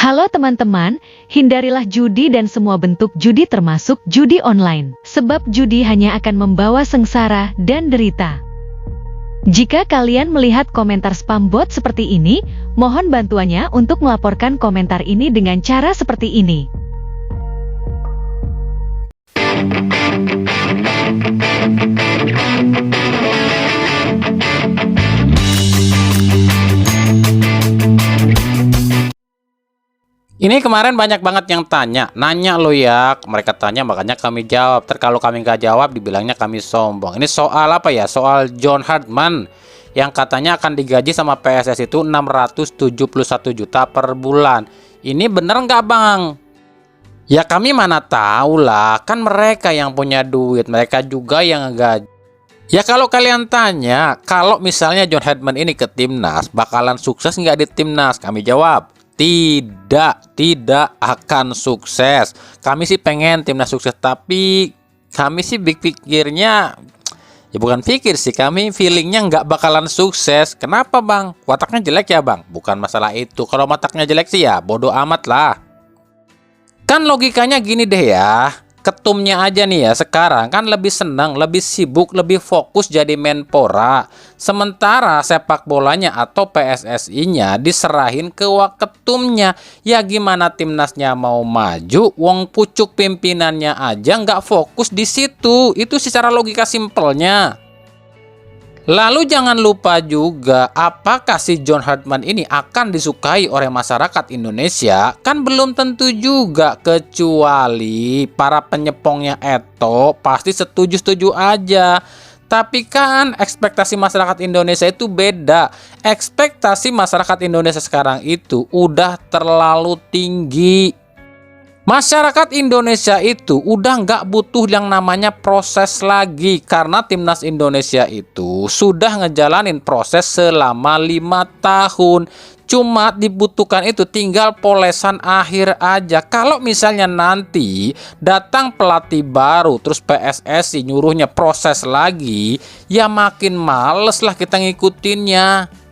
Halo teman-teman, hindarilah judi dan semua bentuk judi termasuk judi online. Sebab judi hanya akan membawa sengsara dan derita. Jika kalian melihat komentar spam bot seperti ini, mohon bantuannya untuk melaporkan komentar ini dengan cara seperti ini. Ini kemarin banyak banget yang nanya lo ya, mereka tanya makanya kami jawab. Kalau kami nggak jawab dibilangnya kami sombong. Ini soal apa ya? Soal John Hartman yang katanya akan digaji sama PSS itu 671 juta per bulan. Ini bener nggak bang? Ya kami mana tahu lah, kan mereka yang punya duit, mereka juga yang ngegaji. Ya kalau kalian tanya, kalau misalnya John Hartman ini ke timnas, bakalan sukses nggak di timnas? Kami jawab. Tidak akan sukses. Kami sih pengen timnas sukses, tapi kami sih pikirnya, ya bukan pikir sih, kami feelingnya nggak bakalan sukses. Kenapa bang? Wataknya jelek ya bang? Bukan masalah itu. Kalau wataknya jelek sih ya bodoh amat lah. Kan logikanya gini deh ya, ketumnya aja nih ya sekarang kan lebih senang, lebih sibuk, lebih fokus jadi Menpora. Sementara sepak bolanya atau PSSI-nya diserahin ke waketumnya. Ya gimana timnasnya mau maju, wong pucuk pimpinannya aja nggak fokus di situ. Itu secara logika simpelnya. Lalu jangan lupa juga, apakah si John Hartman ini akan disukai oleh masyarakat Indonesia? Kan belum tentu juga, kecuali para penyepongnya Eto pasti setuju-setuju aja. Tapi kan ekspektasi masyarakat Indonesia itu beda. Ekspektasi masyarakat Indonesia sekarang itu udah terlalu tinggi. Masyarakat Indonesia itu udah nggak butuh yang namanya proses lagi, karena timnas Indonesia itu sudah ngejalanin proses selama 5 tahun. Cuma dibutuhkan itu tinggal polesan akhir aja. Kalau misalnya nanti datang pelatih baru terus PSSI nyuruhnya proses lagi, ya makin males lah kita ngikutinnya.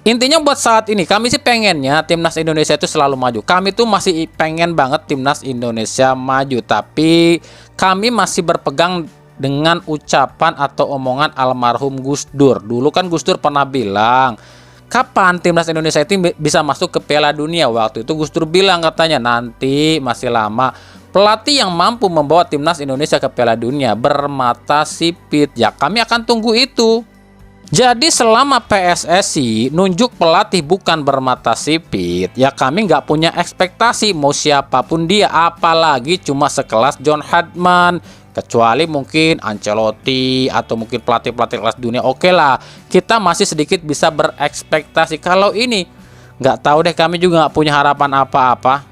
Intinya buat saat ini kami sih pengennya timnas Indonesia itu selalu maju. Kami tuh masih pengen banget timnas Indonesia maju, tapi kami masih berpegang dengan ucapan atau omongan almarhum Gus Dur. Dulu kan Gus Dur pernah bilang, kapan timnas Indonesia itu bisa masuk ke Piala Dunia? Waktu itu Gus Dur bilang katanya nanti masih lama. Pelatih yang mampu membawa timnas Indonesia ke Piala Dunia bermata sipit. Ya kami akan tunggu itu. Jadi selama PSSI nunjuk pelatih bukan bermata sipit, ya kami nggak punya ekspektasi mau siapapun dia, apalagi cuma sekelas John Hartman. Kecuali mungkin Ancelotti atau mungkin pelatih-pelatih kelas dunia, oke lah, kita masih sedikit bisa berekspektasi. Kalau ini nggak tahu deh, kami juga nggak punya harapan apa-apa.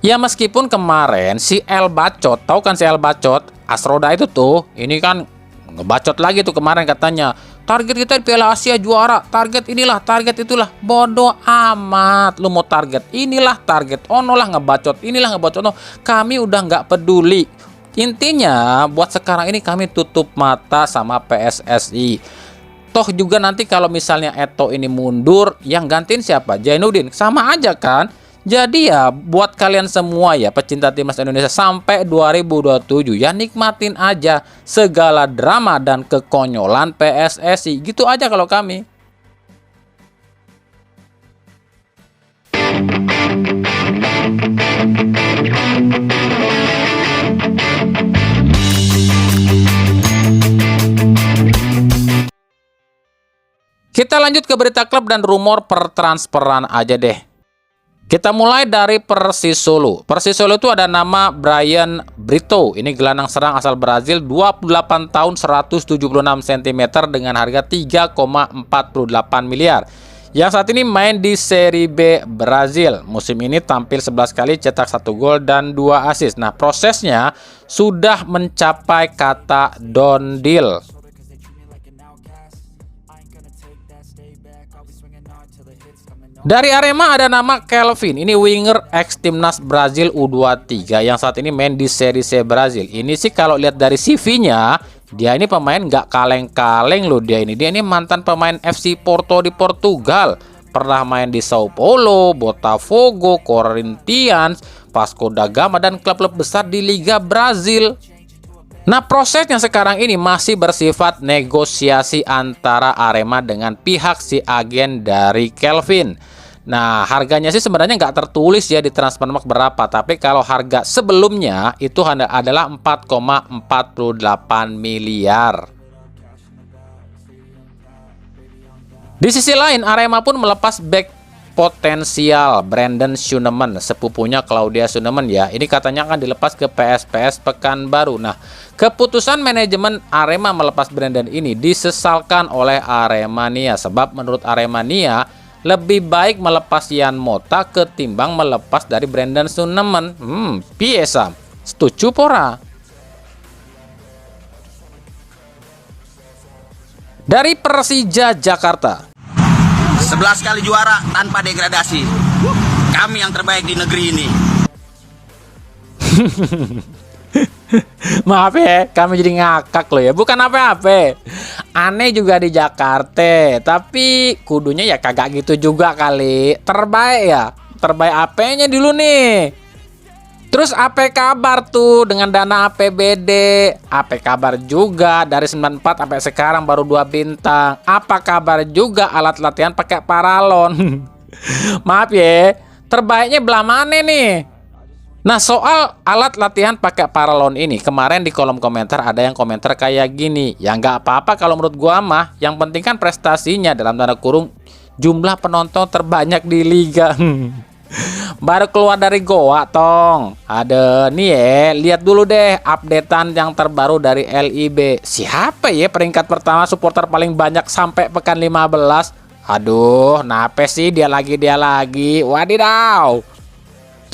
Ya meskipun kemarin si El Bacot, tahu kan si El Bacot, Asroda itu tuh, ini kan ngebacot lagi tuh kemarin katanya, target kita di Piala Asia juara, target inilah, target itulah. Bodoh amat, lu mau target inilah, target ono lah, ngebacot inilah, ngebacot ono. Kami udah nggak peduli. Intinya buat sekarang ini kami tutup mata sama PSSI. Toh juga nanti kalau misalnya Eto ini mundur, yang gantiin siapa? Jainuddin, sama aja kan? Jadi ya buat kalian semua ya pecinta timnas Indonesia sampai 2027 ya nikmatin aja segala drama dan kekonyolan PSSI. Gitu aja kalau kami. Kita lanjut ke berita klub dan rumor pertransferan aja deh. Kita mulai dari Persis Solo. Persis Solo itu ada nama Bryan Brito. Ini gelandang serang asal Brazil, 28 tahun 176 cm dengan harga 3,48 miliar. Yang saat ini main di Serie B Brazil. Musim ini tampil 11 kali, cetak 1 gol dan 2 assist. Nah, prosesnya sudah mencapai kata done deal. Dari Arema ada nama Kelvin, ini winger ex timnas Brazil U23 yang saat ini main di Serie C Brazil. Ini sih kalau lihat dari CV-nya, dia ini pemain nggak kaleng-kaleng loh. Dia ini mantan pemain FC Porto di Portugal, pernah main di Sao Paulo, Botafogo, Corinthians, Vasco da Gama, dan klub-klub besar di Liga Brazil. Nah, prosesnya sekarang ini masih bersifat negosiasi antara Arema dengan pihak si agen dari Kelvin. Nah, harganya sih sebenarnya nggak tertulis ya di Transfermarkt berapa, tapi kalau harga sebelumnya itu adalah 4,48 miliar. Di sisi lain, Arema pun melepas back potensial Brandon Schuneman, sepupunya Claudia Schuneman ya. Ini katanya akan dilepas ke PSPS Pekanbaru. Nah, keputusan manajemen Arema melepas Brandon ini disesalkan oleh Aremania, sebab menurut Aremania lebih baik melepas Yan Mota ketimbang melepas dari Brandon Schuneman. Piye Sam? Setuju pora? Dari Persija Jakarta, 11 kali juara tanpa degradasi. Kami yang terbaik di negeri ini. Maaf ya, kami jadi ngakak loh ya. Bukan apa-apa. Aneh juga di Jakarta, tapi kudunya ya kagak gitu juga kali. Terbaik ya. Terbaik apanya dulu nih? Terus apa kabar tuh dengan dana APBD? Apa kabar juga dari 94 sampai sekarang baru 2 bintang? Apa kabar juga alat latihan pakai paralon? Maaf ya, terbaiknya belah mana nih? Nah, soal alat latihan pakai paralon ini, kemarin di kolom komentar ada yang komentar kayak gini. Ya nggak apa-apa kalau menurut gua mah, yang penting kan prestasinya, dalam tanda kurung jumlah penonton terbanyak di liga. Baru keluar dari goa tong. Ada nih ya, lihat dulu deh updatean yang terbaru dari LIB. Siapa ya peringkat pertama supporter paling banyak sampai pekan 15? Aduh, nape sih dia lagi. Wadidaw.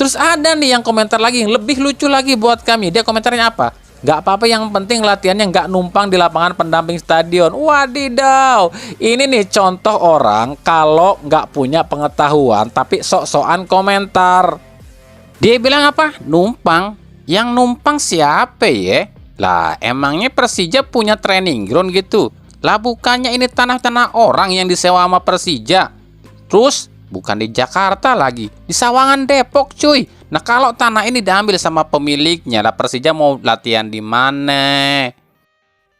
Terus ada nih yang komentar lagi yang lebih lucu lagi buat kami. Dia komentarnya apa? Gak apa-apa, yang penting latihannya nggak numpang di lapangan pendamping stadion. Wadidaw, ini nih contoh orang kalau nggak punya pengetahuan tapi sok-sokan komentar. Dia bilang apa? Numpang. Yang numpang siapa ya? Lah emangnya Persija punya training ground gitu? Lah bukannya ini tanah-tanah orang yang disewa sama Persija? Terus bukan di Jakarta lagi, di Sawangan Depok cuy. Nah kalau tanah ini diambil sama pemiliknya, lah Persija mau latihan di mana?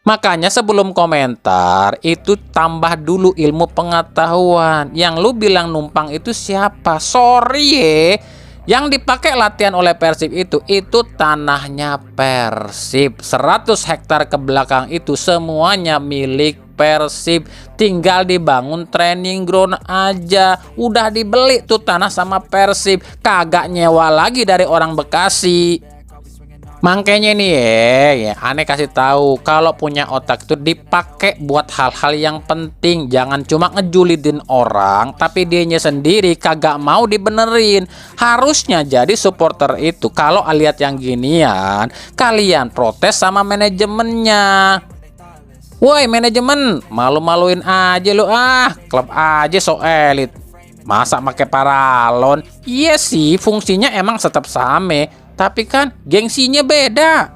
Makanya sebelum komentar itu tambah dulu ilmu pengetahuan. Yang lu bilang numpang itu siapa? Sorry ya, yang dipakai latihan oleh Persib itu tanahnya Persib. 100 hektar ke belakang itu semuanya milik Persib, tinggal dibangun training ground aja. Udah dibeli tuh tanah sama Persib, kagak nyewa lagi dari orang Bekasi. Makanya nih ya, aneh kasih tahu kalau punya otak itu dipakai buat hal-hal yang penting. Jangan cuma ngejulidin orang tapi dianya sendiri kagak mau dibenerin. Harusnya jadi supporter itu kalau lihat yang ginian kalian protes sama manajemennya. Woi manajemen, malu-maluin aja lu klub aja so elit. Masa pakai paralon? Iya sih, fungsinya emang tetap sama, tapi kan gengsinya beda.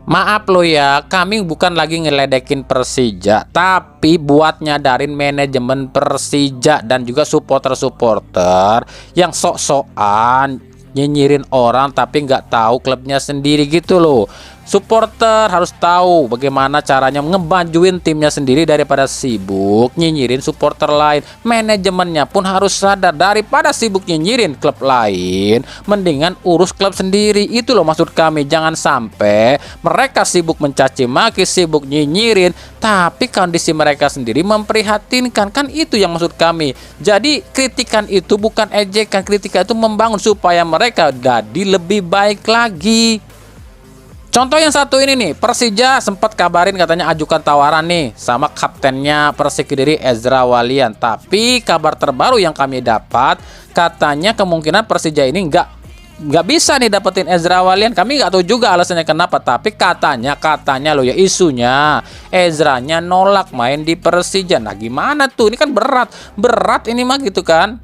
Maaf lo ya, kami bukan lagi ngeledekin Persija, tapi buat nyadarin manajemen Persija dan juga supporter-supporter yang sok-sokan nyinyirin orang tapi nggak tahu klubnya sendiri gitu loh. Supporter harus tahu bagaimana caranya ngebajuin timnya sendiri daripada sibuk nyinyirin supporter lain. Manajemennya pun harus sadar, daripada sibuk nyinyirin klub lain, mendingan urus klub sendiri. Itu loh maksud kami. Jangan sampai mereka sibuk mencaci maki, sibuk nyinyirin, tapi kondisi mereka sendiri memprihatinkan. Kan itu yang maksud kami. Jadi kritikan itu bukan ejekan, kritikan itu membangun supaya mereka jadi lebih baik lagi. Contoh yang satu ini nih, Persija sempat kabarin katanya ajukan tawaran nih sama kaptennya Persik Kediri Ezra Walian. Tapi kabar terbaru yang kami dapat katanya kemungkinan Persija ini nggak bisa nih dapetin Ezra Walian. Kami nggak tahu juga alasannya kenapa, tapi katanya loh ya, isunya Ezranya nolak main di Persija. Nah gimana tuh? Ini kan berat ini mah gitu kan.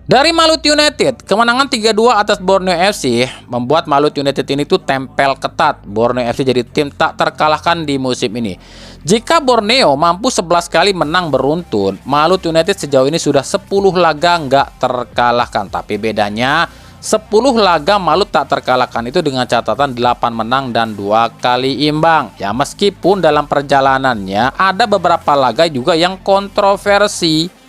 Dari Malut United, kemenangan 3-2 atas Borneo FC membuat Malut United ini tuh tempel ketat. Borneo FC jadi tim tak terkalahkan di musim ini. Jika Borneo mampu 11 kali menang beruntun, Malut United sejauh ini sudah 10 laga nggak terkalahkan. Tapi bedanya 10 laga Malut tak terkalahkan itu dengan catatan 8 menang dan 2 kali imbang. Ya meskipun dalam perjalanannya ada beberapa laga juga yang kontroversi.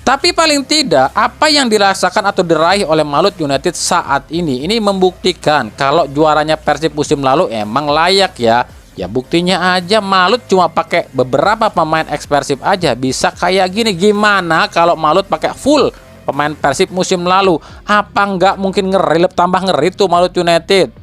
Tapi paling tidak, apa yang dirasakan atau diraih oleh Malut United saat ini membuktikan kalau juaranya Persib musim lalu emang layak ya. Ya buktinya aja Malut cuma pakai beberapa pemain ex-Persib aja bisa kayak gini. Gimana kalau Malut pakai full pemain Persib musim lalu? Apa nggak mungkin ngeri, tambah ngeri tuh Malut United?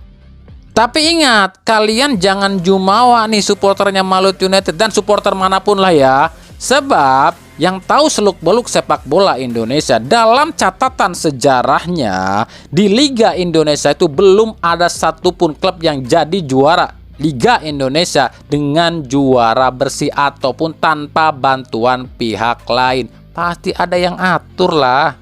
Tapi ingat, kalian jangan jumawa nih supporternya Malut United dan supporter manapun lah ya. Sebab yang tahu seluk-beluk sepak bola Indonesia, dalam catatan sejarahnya di Liga Indonesia itu belum ada satupun klub yang jadi juara Liga Indonesia dengan juara bersih ataupun tanpa bantuan pihak lain. Pasti ada yang atur lah.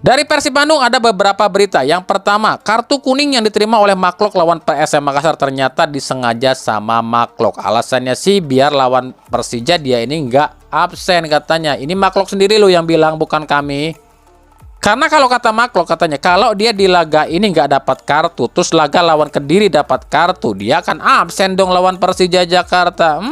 Dari Persib Bandung ada beberapa berita. Yang pertama, kartu kuning yang diterima oleh Maklok lawan PSM Makassar ternyata disengaja sama Maklok. Alasannya sih biar lawan Persija dia ini nggak absen katanya. Ini Maklok sendiri loh yang bilang, bukan kami. Karena kalau kata Maklok katanya, kalau dia di laga ini nggak dapat kartu, terus laga lawan Kediri dapat kartu, dia akan absen dong lawan Persija Jakarta.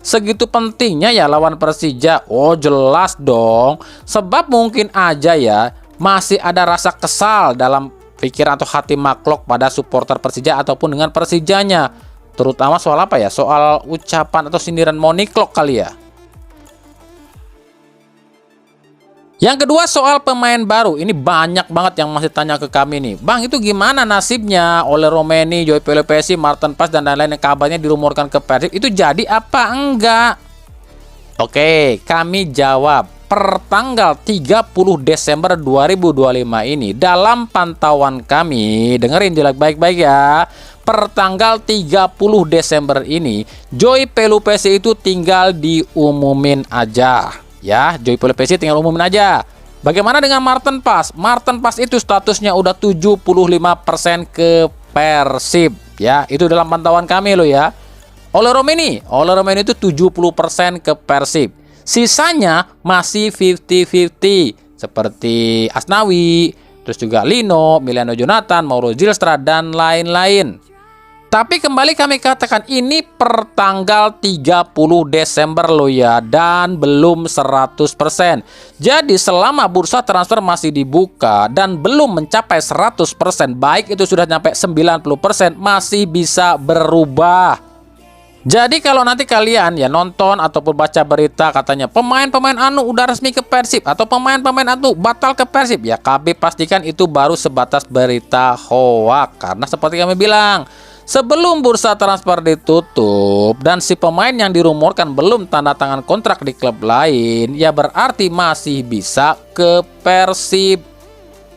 Segitu pentingnya ya lawan Persija? Oh jelas dong. Sebab mungkin aja ya, masih ada rasa kesal dalam pikiran atau hati Maklok pada supporter Persija ataupun dengan Persijanya. Terutama soal apa ya? Soal ucapan atau sindiran Moniklok kali ya. Yang kedua soal pemain baru. Ini banyak banget yang masih tanya ke kami nih. Bang, itu gimana nasibnya? Ole Romeni, Joy Pelopesi, Martin Pas dan lain-lain yang kabarnya dirumorkan ke Persib. Itu jadi apa enggak? Oke, kami jawab. Per tanggal 30 Desember 2025 ini, dalam pantauan kami, dengerin jelas baik-baik ya, per tanggal 30 Desember ini, Joy Pelupesi itu tinggal diumumin aja. Ya, Joy Pelupesi tinggal umumin aja. Bagaimana dengan Martin Pas? Martin Pas itu statusnya udah 75% ke Persib. Ya, itu dalam pantauan kami loh ya. Ole Romeni itu 70% ke Persib. Sisanya masih 50-50 seperti Asnawi, terus juga Lino, Miliano Jonathan, Mauro Zylstra dan lain-lain. Tapi kembali kami katakan ini per tanggal 30 Desember loh ya, dan belum 100%. Jadi selama bursa transfer masih dibuka dan belum mencapai 100%, baik itu sudah sampai 90%, masih bisa berubah. Jadi kalau nanti kalian ya nonton ataupun baca berita katanya pemain-pemain anu udah resmi ke Persib atau pemain-pemain anu batal ke Persib, ya kami pastikan itu baru sebatas berita hoak. Karena seperti kami bilang, sebelum bursa transfer ditutup dan si pemain yang dirumorkan belum tanda tangan kontrak di klub lain, ya berarti masih bisa ke Persib.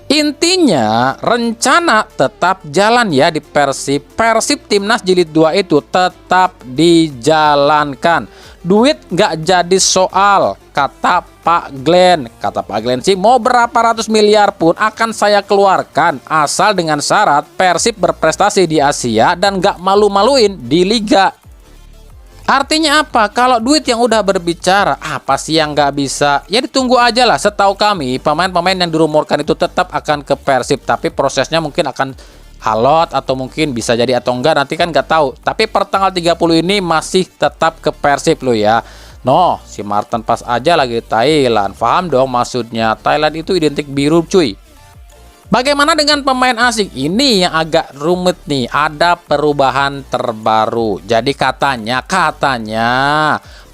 Intinya rencana tetap jalan ya di Persib. Persib Timnas Jilid 2 itu tetap dijalankan. Duit nggak jadi soal, kata Pak Glenn. Kata Pak Glenn sih mau berapa ratus miliar pun akan saya keluarkan, asal dengan syarat Persib berprestasi di Asia dan nggak malu-maluin di Liga. Artinya apa? Kalau duit yang udah berbicara, apa sih yang nggak bisa? Ya ditunggu aja lah. Setahu kami, pemain-pemain yang dirumorkan itu tetap akan ke Persib. Tapi prosesnya mungkin akan alot atau mungkin bisa jadi atau enggak. Nanti kan nggak tahu. Tapi per tanggal 30 ini masih tetap ke Persib loh ya. No, si Martin Pas aja lagi Thailand. Paham dong maksudnya. Thailand itu identik biru cuy. Bagaimana dengan pemain asing? Ini yang agak rumit nih. Ada perubahan terbaru. Jadi katanya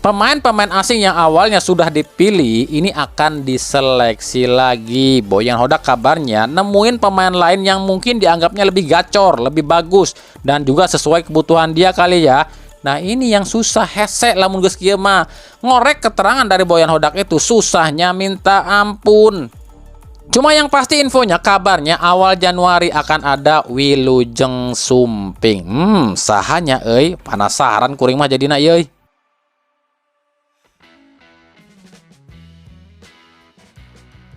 pemain-pemain asing yang awalnya sudah dipilih ini akan diseleksi lagi. Boyan Hodak kabarnya nemuin pemain lain yang mungkin dianggapnya lebih gacor, lebih bagus dan juga sesuai kebutuhan dia kali ya. Nah ini yang susah hese lamun geus kieu mah. Ngorek keterangan dari Boyan Hodak itu susahnya minta ampun. Cuma yang pasti infonya kabarnya awal Januari akan ada Wilujeng Sumping. Sahanya penasaran kuring mah jadina euy.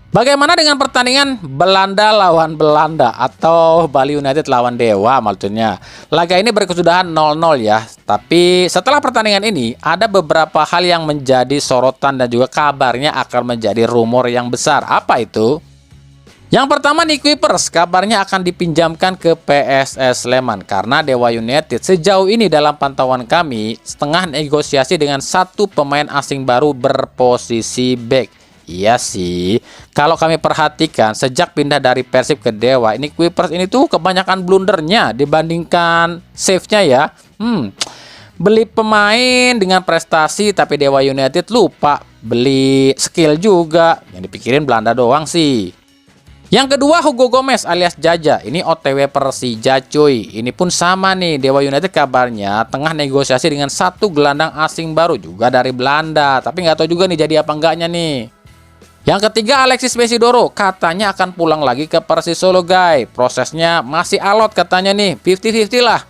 Bagaimana dengan pertandingan Belanda lawan Belanda atau Bali United lawan Dewa maksudnya. Laga ini berkesudahan 0-0 ya. Tapi setelah pertandingan ini ada beberapa hal yang menjadi sorotan dan juga kabarnya akan menjadi rumor yang besar. Apa itu? Yang pertama nih Kuipers, kabarnya akan dipinjamkan ke PSS Sleman karena Dewa United sejauh ini dalam pantauan kami setengah negosiasi dengan satu pemain asing baru berposisi back. Iya sih, kalau kami perhatikan sejak pindah dari Persib ke Dewa, ini Kuipers ini tuh kebanyakan blundernya dibandingkan save-nya ya. Beli pemain dengan prestasi tapi Dewa United lupa beli skill juga. Yang dipikirin Belanda doang sih. Yang kedua Hugo Gomez alias Jaja, ini OTW Persija cuy. Ini pun sama nih, Dewa United kabarnya tengah negosiasi dengan satu gelandang asing baru juga dari Belanda. Tapi nggak tahu juga nih jadi apa enggaknya nih. Yang ketiga Alexis Mesidoro katanya akan pulang lagi ke Persis Solo guys. Prosesnya masih alot katanya nih, 50-50 lah.